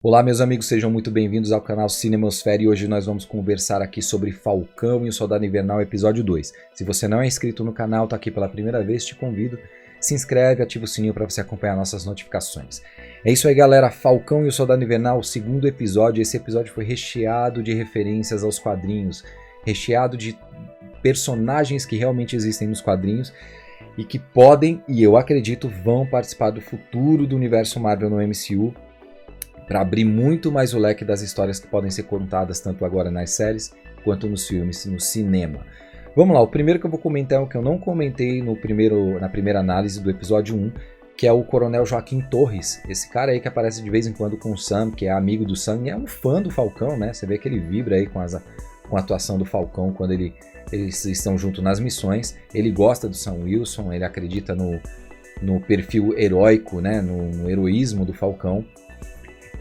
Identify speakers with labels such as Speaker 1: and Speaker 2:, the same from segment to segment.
Speaker 1: Olá meus amigos, sejam muito bem-vindos ao canal Cinemosfera e hoje nós vamos conversar aqui sobre Falcão e o Soldado Invernal episódio 2. Se você não é inscrito no canal, está aqui pela primeira vez, te convido, se inscreve, ativa o sininho para você acompanhar nossas notificações. É isso aí galera, Falcão e o Soldado Invernal, o segundo episódio. Esse episódio foi recheado de referências aos quadrinhos, recheado de personagens que realmente existem nos quadrinhos e que podem, e eu acredito, vão participar do futuro do universo Marvel no MCU, para abrir muito mais o leque das histórias que podem ser contadas tanto agora nas séries quanto nos filmes, no cinema. Vamos lá, o primeiro que eu vou comentar é o que eu não comentei na primeira análise do episódio 1, que é o Coronel Joaquim Torres, esse cara aí que aparece de vez em quando com o Sam, que é amigo do Sam e é um fã do Falcão, né? Você vê que ele vibra aí com a atuação do Falcão quando eles estão juntos nas missões. Ele gosta do Sam Wilson, ele acredita no perfil heróico, né? No heroísmo do Falcão.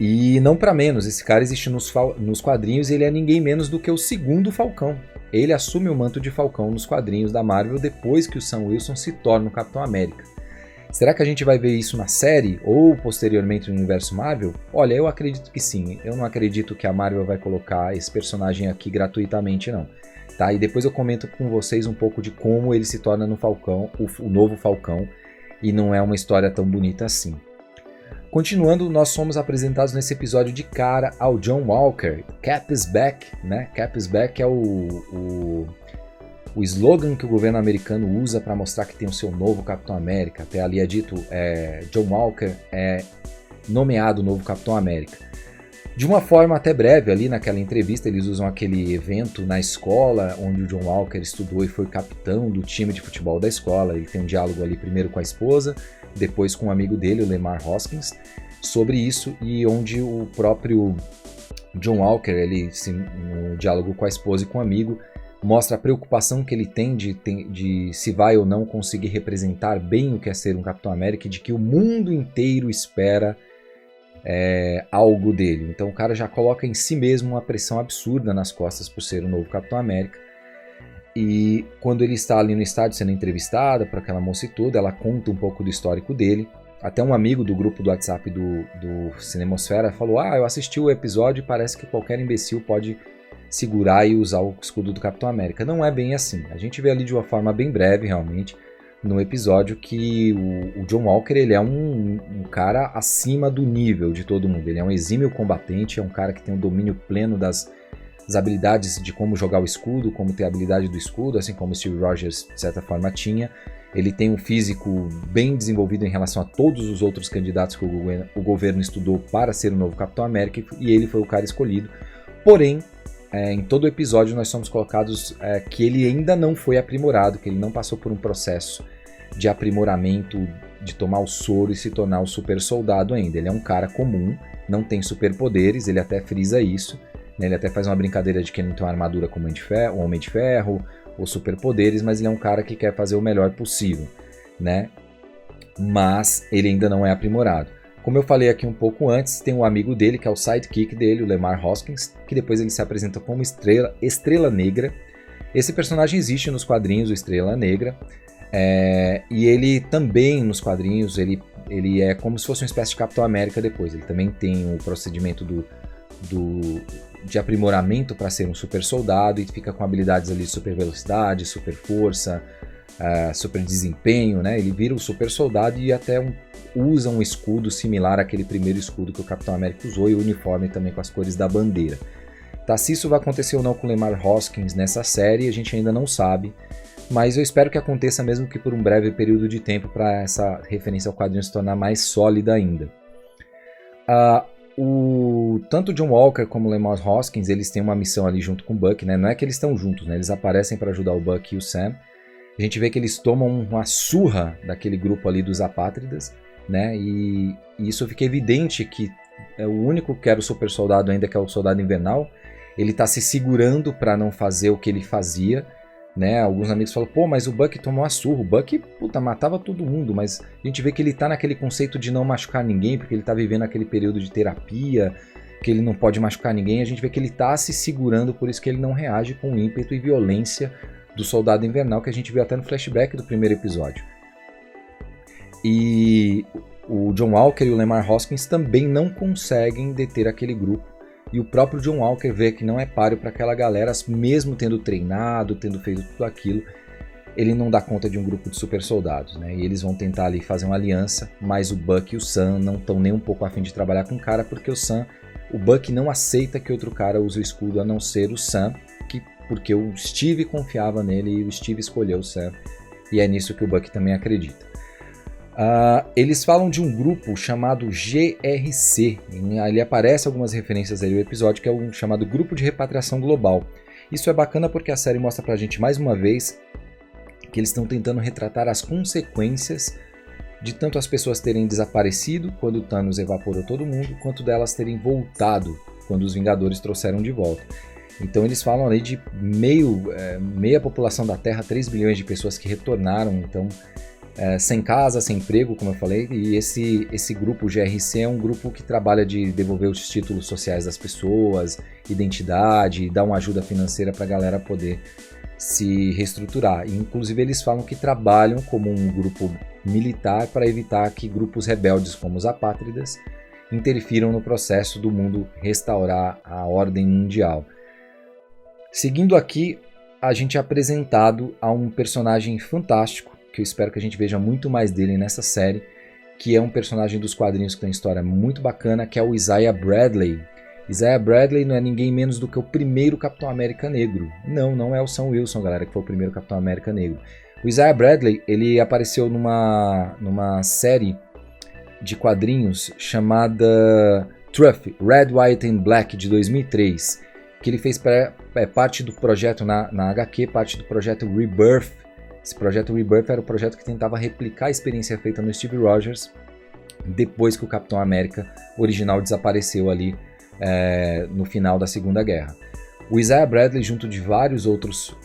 Speaker 1: E não para menos, esse cara existe nos quadrinhos e ele é ninguém menos do que o segundo Falcão. Ele assume o manto de Falcão nos quadrinhos da Marvel depois que o Sam Wilson se torna o Capitão América. Será que a gente vai ver isso na série ou posteriormente no universo Marvel? Olha, eu acredito que sim. Eu não acredito que a Marvel vai colocar esse personagem aqui gratuitamente não. Tá? E depois eu comento com vocês um pouco de como ele se torna no Falcão, o novo Falcão, e não é uma história tão bonita assim. Continuando, nós somos apresentados nesse episódio de cara ao John Walker, Cap is Back, né? Cap is Back é o slogan que o governo americano usa para mostrar que tem o seu novo Capitão América. Até ali é dito, John Walker é nomeado o novo Capitão América. De uma forma até breve, ali naquela entrevista, eles usam aquele evento na escola onde o John Walker estudou e foi capitão do time de futebol da escola. Ele tem um diálogo ali primeiro com a esposa, depois com um amigo dele, o Lemar Hoskins, sobre isso, e onde o próprio John Walker, no diálogo com a esposa e com o amigo, mostra a preocupação que ele tem de se vai ou não conseguir representar bem o que é ser um Capitão América e de que o mundo inteiro espera algo dele. Então o cara já coloca em si mesmo uma pressão absurda nas costas por ser o novo Capitão América. E quando ele está ali no estádio sendo entrevistada por aquela moça e tudo, ela conta um pouco do histórico dele. Até um amigo do grupo do WhatsApp do Cinemosfera falou: eu assisti o episódio e parece que qualquer imbecil pode segurar e usar o escudo do Capitão América. Não é bem assim. A gente vê ali de uma forma bem breve, realmente, no episódio que o John Walker ele é um cara acima do nível de todo mundo. Ele é um exímio combatente, é um cara que tem o domínio pleno das habilidades de como jogar o escudo, como ter a habilidade do escudo, assim como o Steve Rogers de certa forma tinha. Ele tem um físico bem desenvolvido em relação a todos os outros candidatos que o governo estudou para ser o novo Capitão América, e ele foi o cara escolhido. Porém, em todo o episódio nós somos colocados que ele ainda não foi aprimorado, que ele não passou por um processo de aprimoramento, de tomar o soro e se tornar o super soldado ainda. Ele é um cara comum, não tem superpoderes, ele até frisa isso. Ele até faz uma brincadeira de que ele não tem uma armadura como o Homem de Ferro ou superpoderes, mas ele é um cara que quer fazer o melhor possível, né? Mas ele ainda não é aprimorado. Como eu falei aqui um pouco antes, tem um amigo dele, que é o sidekick dele, o Lemar Hoskins, que depois ele se apresenta como Estrela Negra. Esse personagem existe nos quadrinhos, o Estrela Negra, e ele também nos quadrinhos, ele é como se fosse uma espécie de Capitão América depois. Ele também tem o procedimento de aprimoramento para ser um super soldado e fica com habilidades ali de super velocidade, super força, super desempenho, né? Ele vira o super soldado e até usa um escudo similar àquele primeiro escudo que o Capitão América usou, e o uniforme também com as cores da bandeira. Tá, se isso vai acontecer ou não com o Lemar Hoskins nessa série, a gente ainda não sabe, mas eu espero que aconteça mesmo que por um breve período de tempo para essa referência ao quadrinho se tornar mais sólida ainda. Tanto John Walker como Lemar Hoskins, eles têm uma missão ali junto com o Buck, né? Não é que eles estão juntos, né? Eles aparecem para ajudar o Buck e o Sam. A gente vê que eles tomam uma surra daquele grupo ali dos apátridas, né? E isso fica evidente que o único que era o super soldado ainda, que é o Soldado Invernal, ele está se segurando para não fazer o que ele fazia, né? Alguns amigos falam, pô, mas o Buck tomou uma surra. O Buck, matava todo mundo, mas a gente vê que ele tá naquele conceito de não machucar ninguém, porque ele tá vivendo aquele período de terapia, que ele não pode machucar ninguém. A gente vê que ele tá se segurando, por isso que ele não reage com ímpeto e violência do Soldado Invernal, que a gente viu até no flashback do primeiro episódio. E o John Walker e o Lemar Hoskins também não conseguem deter aquele grupo. E o próprio John Walker vê que não é páreo para aquela galera, mesmo tendo treinado, tendo feito tudo aquilo, ele não dá conta de um grupo de super soldados, né? E eles vão tentar ali fazer uma aliança, mas o Buck e o Sam não estão nem um pouco a fim de trabalhar com o cara, porque o Buck não aceita que outro cara use o escudo a não ser o Sam, porque o Steve confiava nele e o Steve escolheu o Sam, e é nisso que o Buck também acredita. Eles falam de um grupo chamado GRC, ali aparece algumas referências aí no episódio, que é um chamado Grupo de Repatriação Global. Isso é bacana porque a série mostra pra gente mais uma vez que eles estão tentando retratar as consequências de tanto as pessoas terem desaparecido quando o Thanos evaporou todo mundo, quanto delas terem voltado quando os Vingadores trouxeram de volta. Então eles falam ali de meia população da Terra, 3 bilhões de pessoas que retornaram, então sem casa, sem emprego, como eu falei, e esse grupo GRC é um grupo que trabalha de devolver os títulos sociais das pessoas, identidade, dar uma ajuda financeira para a galera poder se reestruturar. E, inclusive eles falam que trabalham como um grupo militar para evitar que grupos rebeldes como os apátridas interfiram no processo do mundo restaurar a ordem mundial. Seguindo aqui, a gente é apresentado a um personagem fantástico, que eu espero que a gente veja muito mais dele nessa série, que é um personagem dos quadrinhos que tem uma história muito bacana, que é o Isaiah Bradley. Isaiah Bradley não é ninguém menos do que o primeiro Capitão América negro. Não é o Sam Wilson, galera, que foi o primeiro Capitão América negro. O Isaiah Bradley, ele apareceu numa série de quadrinhos chamada Truth, Red, White and Black, de 2003, que ele fez parte do projeto na HQ, parte do projeto Rebirth. Esse projeto Rebirth era o projeto que tentava replicar a experiência feita no Steve Rogers depois que o Capitão América original desapareceu ali no final da Segunda Guerra. O Isaiah Bradley, junto de vários outros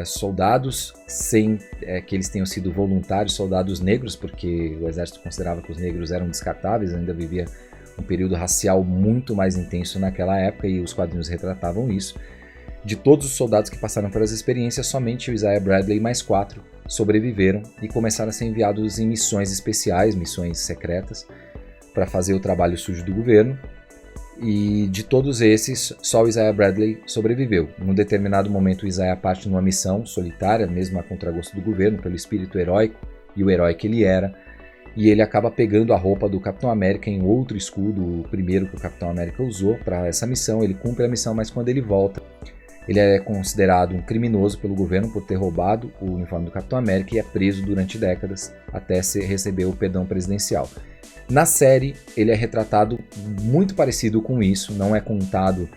Speaker 1: soldados, sem que eles tenham sido voluntários, soldados negros, porque o exército considerava que os negros eram descartáveis, ainda vivia um período racial muito mais intenso naquela época e os quadrinhos retratavam isso. De todos os soldados que passaram pelas experiências, somente o Isaiah Bradley e mais 4 sobreviveram e começaram a ser enviados em missões especiais, missões secretas, para fazer o trabalho sujo do governo. E de todos esses, só o Isaiah Bradley sobreviveu. Num determinado momento, o Isaiah parte numa missão solitária, mesmo a contragosto do governo, pelo espírito heróico e o herói que ele era, e ele acaba pegando a roupa do Capitão América em outro escudo, o primeiro que o Capitão América usou para essa missão. Ele cumpre a missão, mas quando ele volta, ele é considerado um criminoso pelo governo por ter roubado o uniforme do Capitão América e é preso durante décadas até receber o perdão presidencial. Na série, ele é retratado muito parecido com isso, não é contado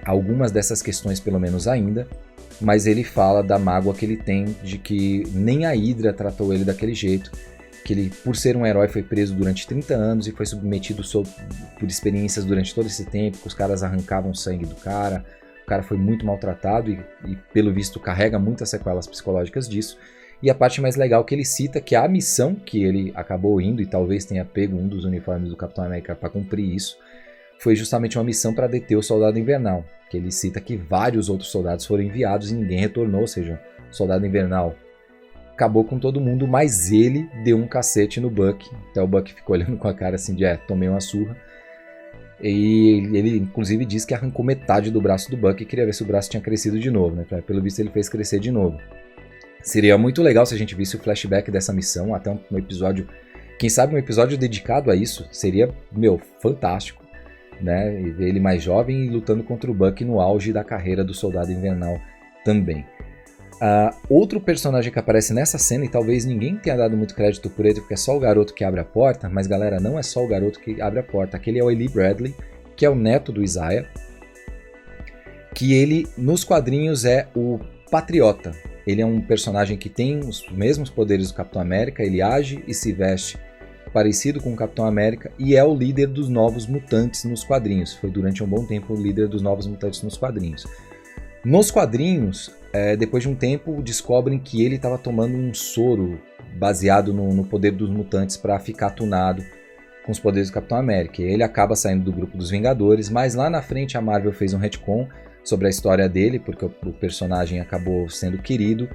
Speaker 1: algumas dessas questões, pelo menos ainda, mas ele fala da mágoa que ele tem de que nem a Hydra tratou ele daquele jeito, que ele, por ser um herói, foi preso durante 30 anos e foi submetido por experiências durante todo esse tempo, que os caras arrancavam sangue do cara, o cara foi muito maltratado e pelo visto carrega muitas sequelas psicológicas disso. E a parte mais legal que ele cita que a missão que ele acabou indo, e talvez tenha pego um dos uniformes do Capitão América para cumprir isso, foi justamente uma missão para deter o Soldado Invernal, que ele cita que vários outros soldados foram enviados e ninguém retornou, ou seja, o Soldado Invernal acabou com todo mundo, mas ele deu um cacete no Buck, até o Buck ficou olhando com a cara assim de tomei uma surra, e ele inclusive diz que arrancou metade do braço do Buck e queria ver se o braço tinha crescido de novo, né? Pelo visto ele fez crescer de novo. Seria muito legal se a gente visse o flashback dessa missão, até um episódio, quem sabe um episódio dedicado a isso, seria, fantástico, né? E ver ele mais jovem e lutando contra o Buck no auge da carreira do Soldado Invernal também. Outro personagem que aparece nessa cena, e talvez ninguém tenha dado muito crédito por ele, porque é só o garoto que abre a porta, mas galera, não é só o garoto que abre a porta, aquele é o Eli Bradley, que é o neto do Isaiah, que ele, nos quadrinhos, é o Patriota. Ele é um personagem que tem os mesmos poderes do Capitão América, ele age e se veste parecido com o Capitão América e é o líder dos Novos Mutantes nos quadrinhos. Foi durante um bom tempo o líder dos Novos Mutantes nos quadrinhos. Nos quadrinhos, depois de um tempo, descobrem que ele estava tomando um soro baseado no poder dos mutantes para ficar tunado com os poderes do Capitão América. Ele acaba saindo do grupo dos Vingadores, mas lá na frente a Marvel fez um retcon sobre a história dele, porque o personagem acabou sendo querido,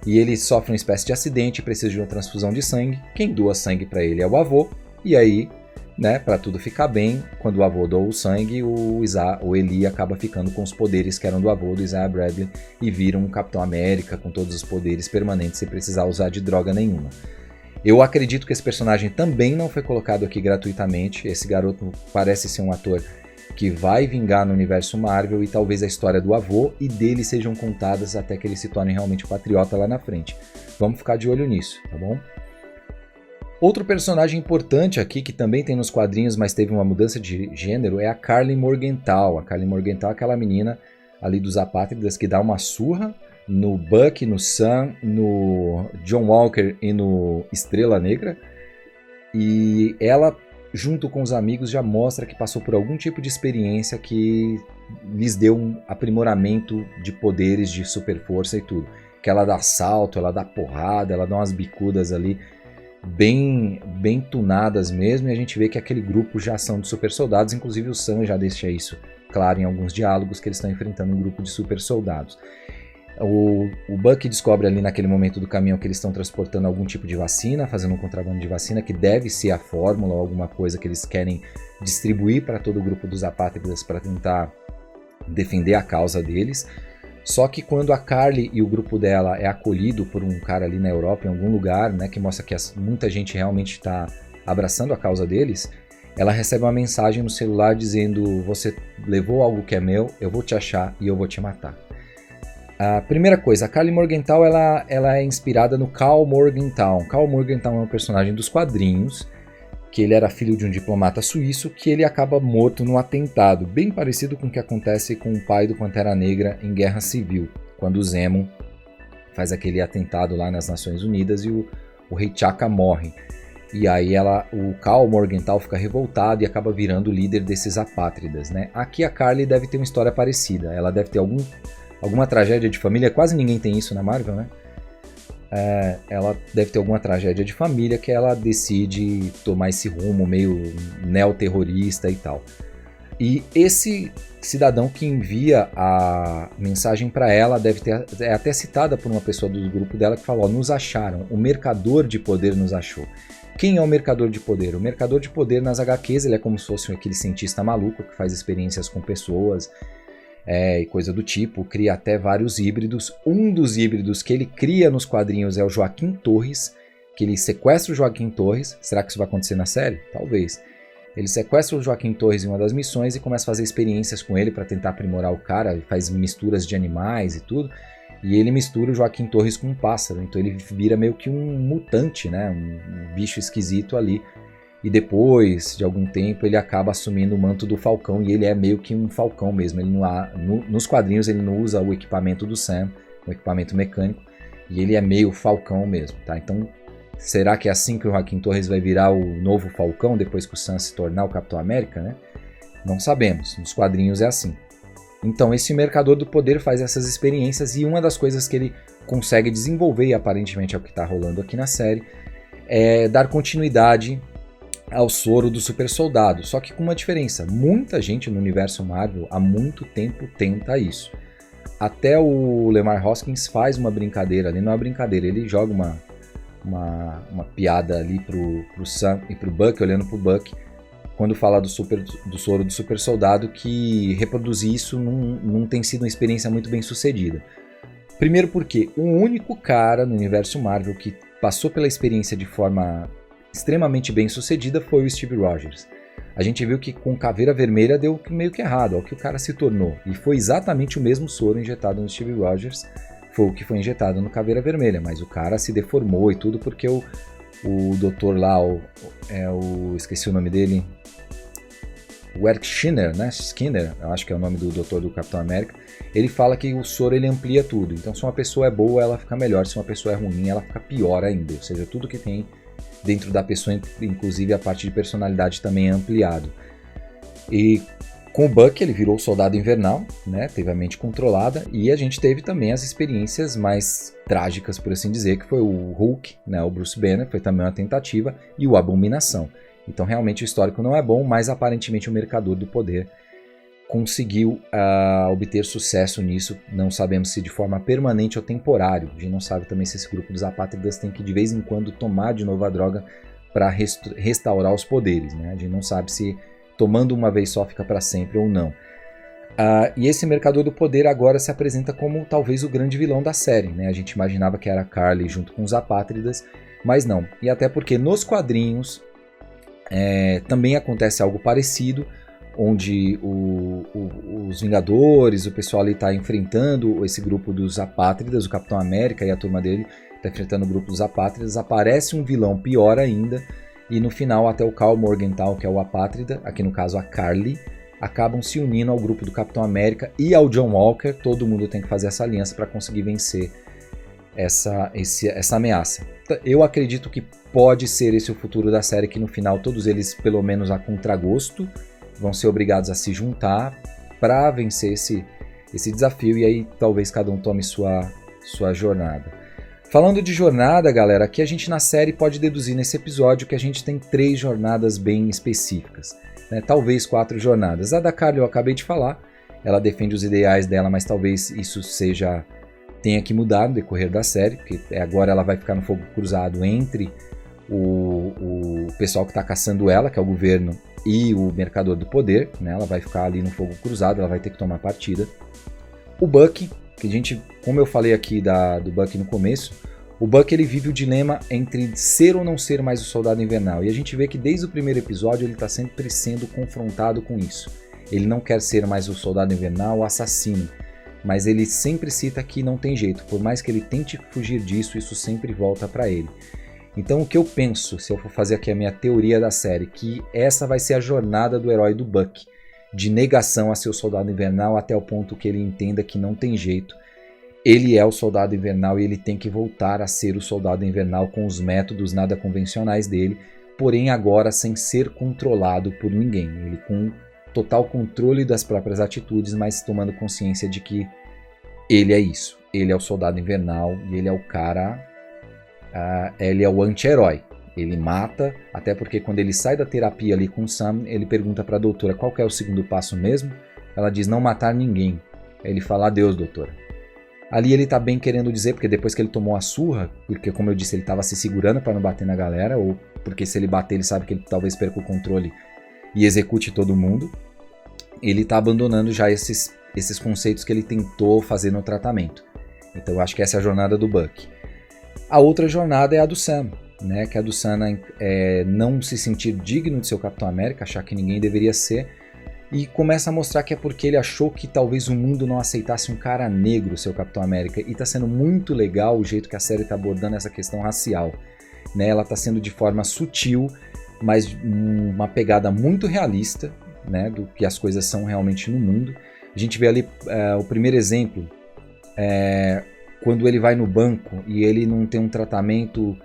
Speaker 1: e ele sofre uma espécie de acidente e precisa de uma transfusão de sangue. Quem doa sangue para ele é o avô, E aí, né, para tudo ficar bem, quando o avô doa o sangue, o Eli acaba ficando com os poderes que eram do avô do Isaiah Bradley e vira um Capitão América com todos os poderes permanentes sem precisar usar de droga nenhuma. Eu acredito que esse personagem também não foi colocado aqui gratuitamente. Esse garoto parece ser um ator que vai vingar no universo Marvel e talvez a história do avô e dele sejam contadas até que ele se torne realmente patriota lá na frente. Vamos ficar de olho nisso, tá bom? Outro personagem importante aqui, que também tem nos quadrinhos, mas teve uma mudança de gênero, é a Karli Morgenthau. A Karli Morgenthau é aquela menina ali dos Apátridas que dá uma surra no Buck, no Sam, no John Walker e no Estrela Negra. E ela, junto com os amigos, já mostra que passou por algum tipo de experiência que lhes deu um aprimoramento de poderes, de super força e tudo. Que ela dá salto, ela dá porrada, ela dá umas bicudas ali bem tunadas mesmo, e a gente vê que aquele grupo já são de super soldados, inclusive o Sam já deixa isso claro em alguns diálogos, que eles estão enfrentando um grupo de super soldados. O Buck descobre ali naquele momento do caminhão que eles estão transportando algum tipo de vacina, fazendo um contrabando de vacina, que deve ser a fórmula ou alguma coisa que eles querem distribuir para todo o grupo dos apátridas para tentar defender a causa deles. Só que quando a Karli e o grupo dela é acolhido por um cara ali na Europa, em algum lugar, né, que mostra que muita gente realmente está abraçando a causa deles, ela recebe uma mensagem no celular dizendo: você levou algo que é meu, eu vou te achar e eu vou te matar. A primeira coisa, a Karli Morgenthau ela é inspirada no Karl Morgenthau. Karl Morgenthau é um personagem dos quadrinhos, que ele era filho de um diplomata suíço, que ele acaba morto num atentado, bem parecido com o que acontece com o pai do Pantera Negra em Guerra Civil, quando o Zemo faz aquele atentado lá nas Nações Unidas e o rei T'Chaka morre. E aí o Karl Morgenthau fica revoltado e acaba virando o líder desses apátridas, né? Aqui a Karli deve ter uma história parecida, ela deve ter alguma tragédia de família, quase ninguém tem isso na Marvel, né? Ela deve ter alguma tragédia de família que ela decide tomar esse rumo meio neoterrorista e tal. E esse cidadão que envia a mensagem para ela é até citada por uma pessoa do grupo dela que falou: nos acharam, o mercador de poder nos achou. Quem é o mercador de poder? O mercador de poder nas HQs ele é como se fosse aquele cientista maluco que faz experiências com pessoas e coisa do tipo, cria até vários híbridos. Um dos híbridos que ele cria nos quadrinhos é o Joaquim Torres, que ele sequestra o Joaquim Torres. Será que isso vai acontecer na série? Talvez. Ele sequestra o Joaquim Torres em uma das missões e começa a fazer experiências com ele para tentar aprimorar o cara, ele faz misturas de animais e tudo, e ele mistura o Joaquim Torres com um pássaro, então ele vira meio que um mutante, né? Um bicho esquisito ali. E depois de algum tempo ele acaba assumindo o manto do Falcão e ele é meio que um Falcão mesmo. Ele nos quadrinhos ele não usa o equipamento do Sam, o equipamento mecânico, e ele é meio Falcão mesmo, tá? Então será que é assim que o Joaquim Torres vai virar o novo Falcão depois que o Sam se tornar o Capitão América, né? Não sabemos, nos quadrinhos é assim. Então esse mercador do poder faz essas experiências e uma das coisas que ele consegue desenvolver, e aparentemente é o que está rolando aqui na série, é dar continuidade ao soro do super soldado, só que com uma diferença. Muita gente no universo Marvel há muito tempo tenta isso. Até o Lemar Hoskins faz uma brincadeira ali, não é uma brincadeira, ele joga uma piada ali pro Sam e pro Buck, olhando pro Buck, quando fala do soro do super soldado, que reproduzir isso não tem sido uma experiência muito bem sucedida. Primeiro porque o único cara no universo Marvel que passou pela experiência de forma extremamente bem sucedida foi o Steve Rogers. A gente viu que com Caveira Vermelha deu meio que errado, ao que o cara se tornou. E foi exatamente o mesmo soro injetado no Steve Rogers, foi o que foi injetado no Caveira Vermelha, mas o cara se deformou e tudo porque o doutor lá, esqueci o nome dele, o Eric Skinner, né? Skinner, eu acho que é o nome do doutor do Capitão América, ele fala que o soro ele amplia tudo. Então se uma pessoa é boa, ela fica melhor, se uma pessoa é ruim, ela fica pior ainda. Ou seja, tudo que tem dentro da pessoa, inclusive a parte de personalidade também é ampliado. E com o Buck ele virou o Soldado Invernal, né? Teve a mente controlada, e a gente teve também as experiências mais trágicas, por assim dizer, que foi o Hulk, né? O Bruce Banner, foi também uma tentativa, e o Abominação. Então realmente o histórico não é bom, mas aparentemente o Mercador do Poder conseguiu obter sucesso nisso. Não sabemos se de forma permanente ou temporária. A gente não sabe também se esse grupo dos apátridas tem que de vez em quando tomar de novo a droga para restaurar os poderes, né? A gente não sabe se tomando uma vez só fica para sempre ou não. E esse Mercador do Poder agora se apresenta como talvez o grande vilão da série, né? A gente imaginava que era a Carly junto com os Apátridas, mas não. E até porque nos quadrinhos também acontece algo parecido, onde os Vingadores, o pessoal ali está enfrentando esse grupo dos Apátridas, o Capitão América e a turma dele está enfrentando o grupo dos Apátridas, aparece um vilão pior ainda, e no final até o Karl Morgenthau, que é o Apátrida, aqui no caso a Carly, acabam se unindo ao grupo do Capitão América e ao John Walker. Todo mundo tem que fazer essa aliança para conseguir vencer essa ameaça. Eu acredito que pode ser esse o futuro da série, que no final todos eles, pelo menos a contragosto, vão ser obrigados a se juntar para vencer esse desafio, e aí talvez cada um tome sua jornada. Falando de jornada, galera, aqui a gente na série pode deduzir nesse episódio que a gente tem 3 jornadas bem específicas. Talvez 4 jornadas. A da Carly eu acabei de falar, ela defende os ideais dela, mas talvez isso tenha que mudar no decorrer da série, porque agora ela vai ficar no fogo cruzado entre o pessoal que está caçando ela, que é o governo, e o Mercador do Poder, né? Ela vai ficar ali no fogo cruzado, ela vai ter que tomar partida. O Bucky, que a gente, como eu falei aqui do Bucky no começo, o Bucky ele vive o dilema entre ser ou não ser mais o Soldado Invernal. E a gente vê que desde o primeiro episódio ele está sempre sendo confrontado com isso. Ele não quer ser mais o Soldado Invernal, o assassino. Mas ele sempre cita que não tem jeito. Por mais que ele tente fugir disso, isso sempre volta para ele. Então o que eu penso, se eu for fazer aqui a minha teoria da série, que essa vai ser a jornada do herói do Bucky. De negação a ser o Soldado Invernal até o ponto que ele entenda que não tem jeito. Ele é o Soldado Invernal e ele tem que voltar a ser o Soldado Invernal com os métodos nada convencionais dele, porém agora sem ser controlado por ninguém. Ele com total controle das próprias atitudes, mas tomando consciência de que ele é isso. Ele é o Soldado Invernal e ele é o cara... ele é o anti-herói. Ele mata, até porque quando ele sai da terapia ali com o Sam, ele pergunta para a doutora qual que é o segundo passo mesmo. Ela diz não matar ninguém. Ele fala adeus, doutora. Ali ele tá bem querendo dizer, porque depois que ele tomou a surra, porque como eu disse, ele tava se segurando para não bater na galera, ou porque se ele bater ele sabe que ele talvez perca o controle e execute todo mundo, ele tá abandonando já esses conceitos que ele tentou fazer no tratamento. Então eu acho que essa é a jornada do Bucky. A outra jornada é a do Sam, né? Que é a do Sam não se sentir digno de ser o Capitão América, achar que ninguém deveria ser, e começa a mostrar que é porque ele achou que talvez o mundo não aceitasse um cara negro ser o Capitão América. E tá sendo muito legal o jeito que a série tá abordando essa questão racial, né? Ela tá sendo de forma sutil, mas uma pegada muito realista, né? Do que as coisas são realmente no mundo. A gente vê ali o primeiro exemplo, quando ele vai no banco e ele não tem um tratamento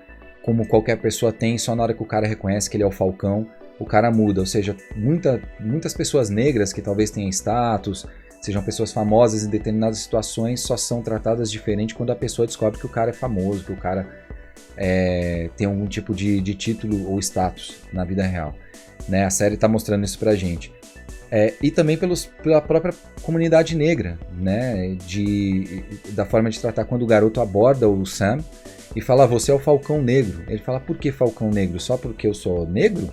Speaker 1: como qualquer pessoa tem, só na hora que o cara reconhece que ele é o Falcão, o cara muda. Ou seja, muitas pessoas negras que talvez tenham status, sejam pessoas famosas em determinadas situações, só são tratadas diferente quando a pessoa descobre que o cara é famoso, que o cara tem algum tipo de título ou status na vida real, né? A série está mostrando isso pra gente. E também pela própria comunidade negra, né? Da forma de tratar quando o garoto aborda o Sam e fala, você é o Falcão Negro. Ele fala, por que Falcão Negro? Só porque eu sou negro?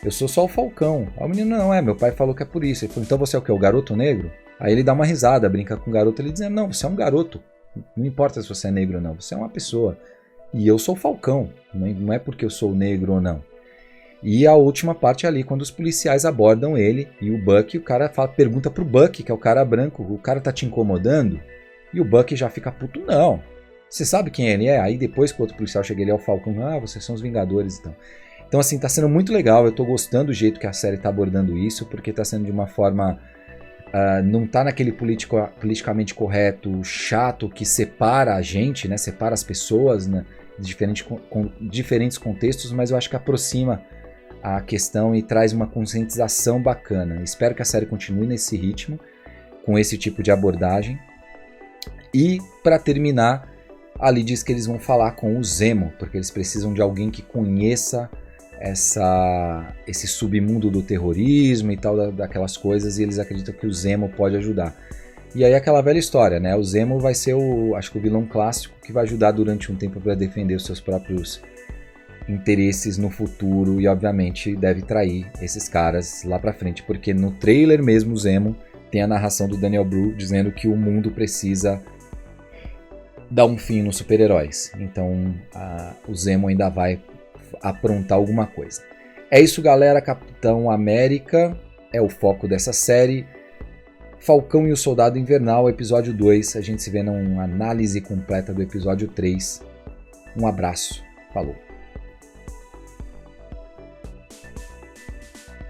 Speaker 1: Eu sou só o Falcão. Aí o menino, não, meu pai falou que é por isso. Ele falou, então você é o quê? O garoto negro? Aí ele dá uma risada, brinca com o garoto, ele dizendo, não, você é um garoto. Não importa se você é negro ou não, você é uma pessoa. E eu sou o Falcão, não é porque eu sou negro ou não. E a última parte é ali, quando os policiais abordam ele e o Bucky, o cara pergunta pro Bucky, que é o cara branco, o cara tá te incomodando? E o Bucky já fica puto, não. Você sabe quem ele é? Aí depois que o outro policial chega, ele é o Falcão, vocês são os Vingadores, então. Então assim, tá sendo muito legal, eu tô gostando do jeito que a série tá abordando isso, porque tá sendo de uma forma... não tá naquele politicamente correto chato que separa a gente, né? Separa as pessoas, né? Diferentes contextos, mas eu acho que aproxima a questão e traz uma conscientização bacana. Espero que a série continue nesse ritmo, com esse tipo de abordagem. E para terminar, ali diz que eles vão falar com o Zemo, porque eles precisam de alguém que conheça esse submundo do terrorismo e tal, daquelas coisas, e eles acreditam que o Zemo pode ajudar. E aí aquela velha história, né? O Zemo vai ser acho que o vilão clássico que vai ajudar durante um tempo para defender os seus próprios interesses no futuro e obviamente deve trair esses caras lá pra frente, porque no trailer mesmo, o Zemo, tem a narração do Daniel Bru dizendo que o mundo precisa dar um fim nos super-heróis. Então o Zemo ainda vai aprontar alguma coisa. É isso, galera. Capitão América é o foco dessa série. Falcão e o Soldado Invernal, episódio 2. A gente se vê numa análise completa do episódio 3. Um abraço. Falou.